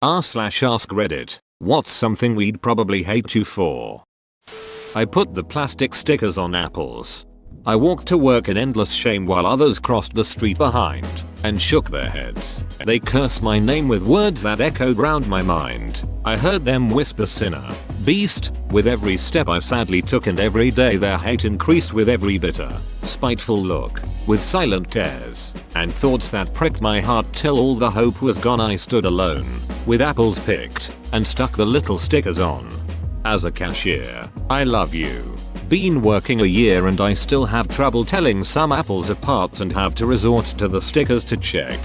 r/ask Reddit. What's something we'd probably hate you for? I put the plastic stickers on apples. I walked to work in endless shame while others crossed the street behind and shook their heads. They cursed my name with words that echoed round my mind. I heard them whisper sinner, beast, with every step I sadly took, and every day their hate increased with every bitter, spiteful look, with silent tears, and thoughts that pricked my heart till all the hope was gone. I stood alone, with apples picked, and stuck the little stickers on. As a cashier, I love you. Been working a year and I still have trouble telling some apples apart and have to resort to the stickers to check.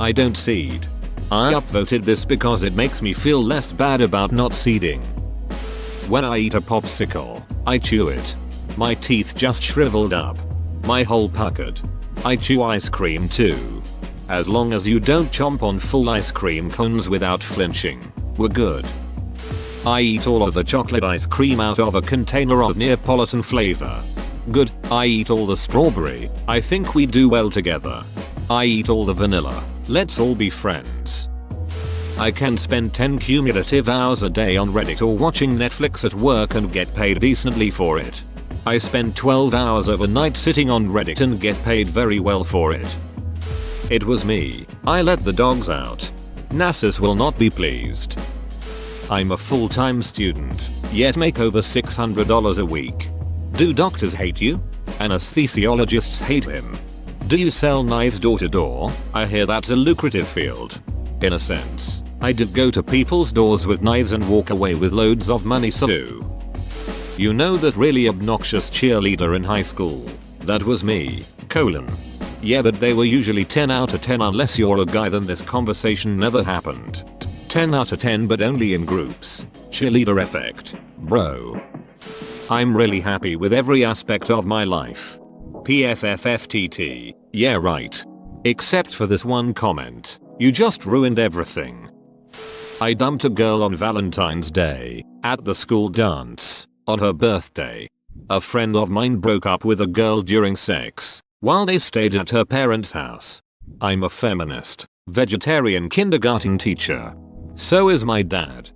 I don't seed. I upvoted this because it makes me feel less bad about not seeding. When I eat a popsicle, I chew it. My teeth just shriveled up. My hole puckered. I chew ice cream too. As long as you don't chomp on full ice cream cones without flinching, we're good. I eat all of the chocolate ice cream out of a container of Neapolitan flavor. Good. I eat all the strawberry. I think we do well together. I eat all the vanilla. Let's all be friends. I can spend 10 cumulative hours a day on Reddit or watching Netflix at work and get paid decently for it. I spend 12 hours overnight sitting on Reddit and get paid very well for it. It was me. I let the dogs out. Nassus will not be pleased. I'm a full-time student, yet make over $600 a week. Do doctors hate you? Anesthesiologists hate him. Do you sell knives door to door? I hear that's a lucrative field. In a sense, I did go to people's doors with knives and walk away with loads of money. So, you know that really obnoxious cheerleader in high school? That was me, colon. Yeah, but they were usually 10 out of 10 unless you're a guy, then this conversation never happened. 10 out of 10 but only in groups. Cheerleader effect, bro. I'm really happy with every aspect of my life. PFFFTT, yeah right. Except for this one comment. You just ruined everything. I dumped a girl on Valentine's Day, at the school dance, on her birthday. A friend of mine broke up with a girl during sex, while they stayed at her parents' house. I'm a feminist, vegetarian kindergarten teacher. So is my dad.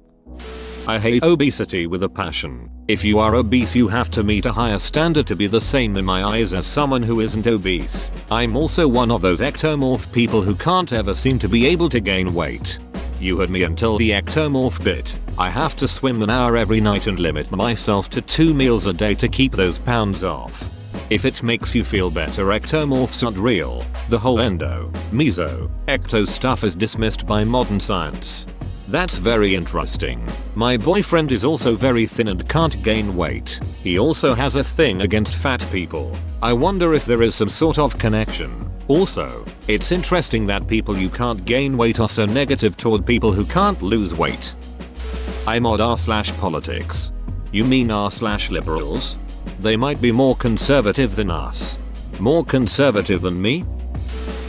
I hate obesity with a passion. If you are obese, you have to meet a higher standard to be the same in my eyes as someone who isn't obese. I'm also one of those ectomorph people who can't ever seem to be able to gain weight. You heard me until the ectomorph bit. I have to swim an hour every night and limit myself to 2 meals a day to keep those pounds off. If it makes you feel better, ectomorphs aren't real. The whole endo, meso, ecto stuff is dismissed by modern science. That's very interesting. My boyfriend is also very thin and can't gain weight. He also has a thing against fat people. I wonder if there is some sort of connection. Also, it's interesting that people who can't gain weight are so negative toward people who can't lose weight. I'm odd r/politics. You mean r/liberals? They might be more conservative than us. More conservative than me?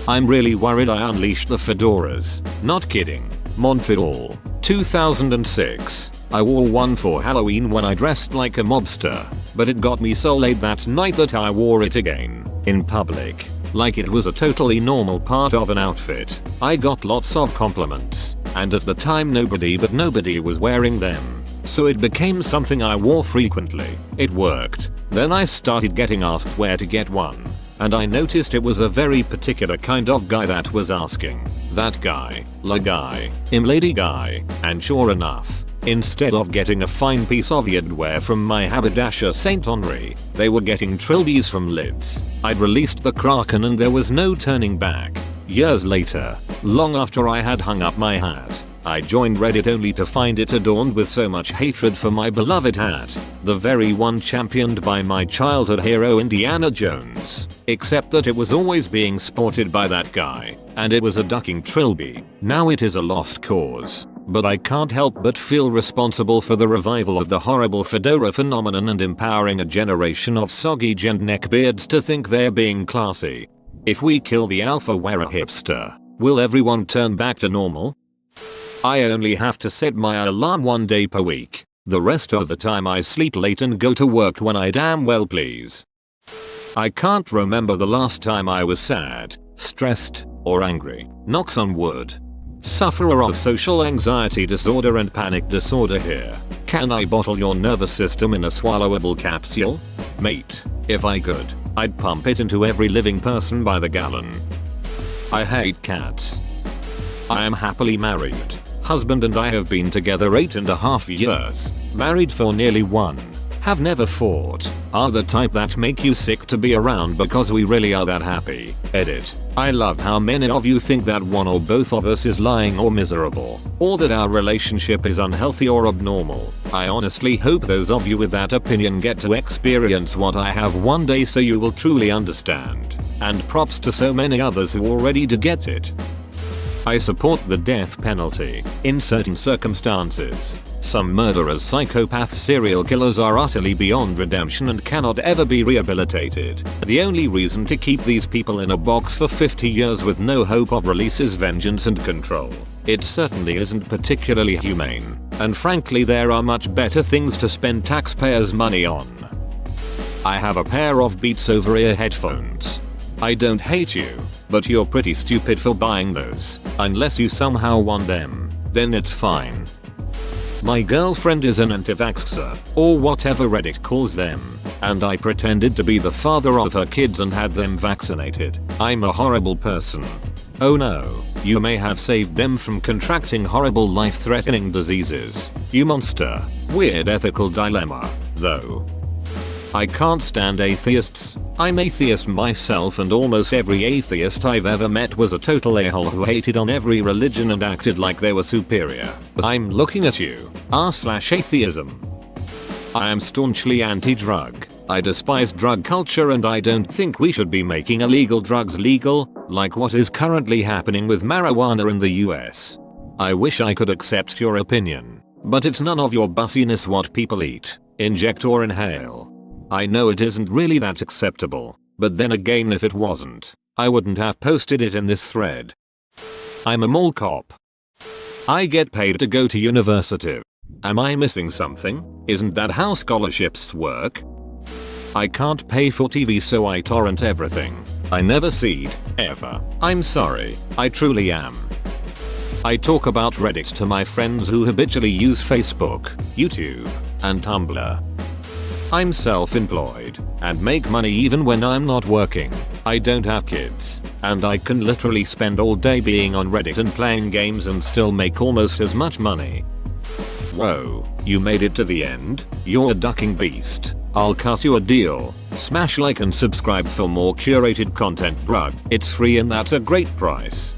I'm really worried I unleashed the fedoras. Not kidding. Montreal, 2006. I wore one for Halloween when I dressed like a mobster, but it got me so laid that night that I wore it again, in public, like it was a totally normal part of an outfit. I got lots of compliments, and at the time nobody was wearing them, so it became something I wore frequently. It worked. Then I started getting asked where to get one, and I noticed it was a very particular kind of guy that was asking. That guy, la guy, lady guy, and sure enough, instead of getting a fine piece of yardwear from my haberdasher Saint Henri, they were getting trilbies from Lids. I'd released the Kraken and there was no turning back. Years later, long after I had hung up my hat, I joined Reddit only to find it adorned with so much hatred for my beloved hat, the very one championed by my childhood hero Indiana Jones, except that it was always being sported by that guy, and it was a ducking trilby. Now it is a lost cause, but I can't help but feel responsible for the revival of the horrible fedora phenomenon and empowering a generation of soggy gent neckbeards to think they're being classy. If we kill the alpha wearer hipster, will everyone turn back to normal? I only have to set my alarm 1 day per week. The rest of the time I sleep late and go to work when I damn well please. I can't remember the last time I was sad, stressed, or angry. Knocks on wood. Sufferer of social anxiety disorder and panic disorder here. Can I bottle your nervous system in a swallowable capsule? Mate, if I could, I'd pump it into every living person by the gallon. I hate cats. I am happily married. Husband and I have been together 8.5 years. Married for nearly 1. Have never fought. Are the type that make you sick to be around because we really are that happy. Edit. I love how many of you think that one or both of us is lying or miserable, or that our relationship is unhealthy or abnormal. I honestly hope those of you with that opinion get to experience what I have one day so you will truly understand. And props to so many others who already do get it. I support the death penalty in certain circumstances. Some murderers, psychopaths, serial killers are utterly beyond redemption and cannot ever be rehabilitated. The only reason to keep these people in a box for 50 years with no hope of release is vengeance and control. It certainly isn't particularly humane, and frankly there are much better things to spend taxpayers' money on. I have a pair of Beats over-ear headphones. I don't hate you, but you're pretty stupid for buying those. Unless you somehow want them, then it's fine. My girlfriend is an anti-vaxxer, or whatever Reddit calls them, and I pretended to be the father of her kids and had them vaccinated. I'm a horrible person. Oh no, you may have saved them from contracting horrible life-threatening diseases. You monster. Weird ethical dilemma, though. I can't stand atheists. I'm atheist myself and almost every atheist I've ever met was a total a-hole who hated on every religion and acted like they were superior. But I'm looking at you. r/atheism. I am staunchly anti-drug. I despise drug culture and I don't think we should be making illegal drugs legal, like what is currently happening with marijuana in the US. I wish I could accept your opinion, but it's none of your bussiness what people eat, inject or inhale. I know it isn't really that acceptable, but then again if it wasn't, I wouldn't have posted it in this thread. I'm a mall cop. I get paid to go to university. Am I missing something? Isn't that how scholarships work? I can't pay for TV so I torrent everything. I never seed, ever. I'm sorry, I truly am. I talk about Reddit to my friends who habitually use Facebook, YouTube, and Tumblr. I'm self-employed and make money even when I'm not working. I don't have kids, and I can literally spend all day being on Reddit and playing games and still make almost as much money. Whoa, you made it to the end? You're a ducking beast. I'll cut you a deal. Smash like and subscribe for more curated content, bruh. It's free and that's a great price.